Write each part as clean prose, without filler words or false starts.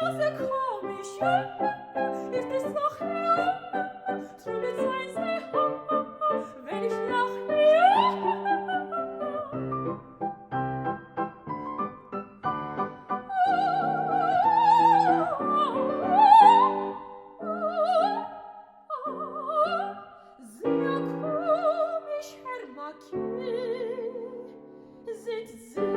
Ja, sehr komisch, ja, ist es noch Herr? Trübe sein sie, wenn ich lache, sehr komisch, Herr Marquis, sind Sie.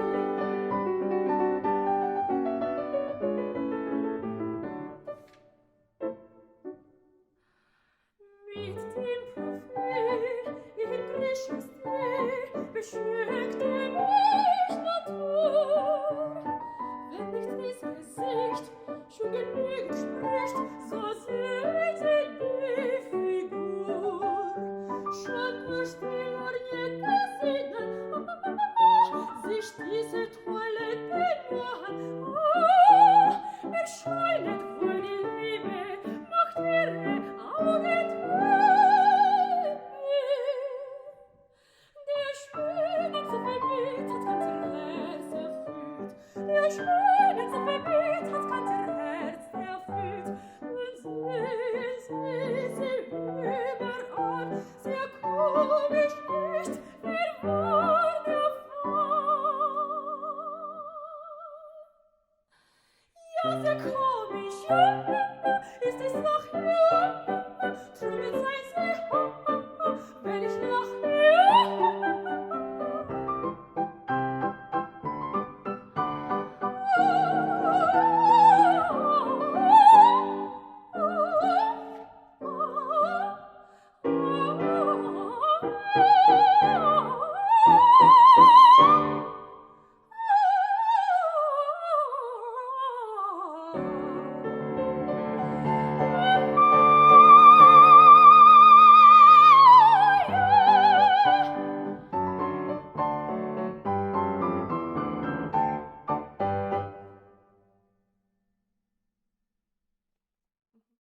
Mit dem Profil in griechisches Dreh beschwingte mich Natur. Wenn nicht dies Gesicht schon genügend spricht, so seht ihr die Figur. Schon durch die Lorgnette Sinnen sich diese Toilette nur an. Erscheinet wohl die Liebe, macht ihre Augen trübe. Der schönen Vermiet hat ganz ihr Herz erfüllt. Der schönen Vermiet hat ganz ihr Herz erfüllt. Und sehen sie überall, sehr komisch nicht, wer war der Fall? Ja, sehr komisch, ja, ist es noch, ja, trübe sei sie,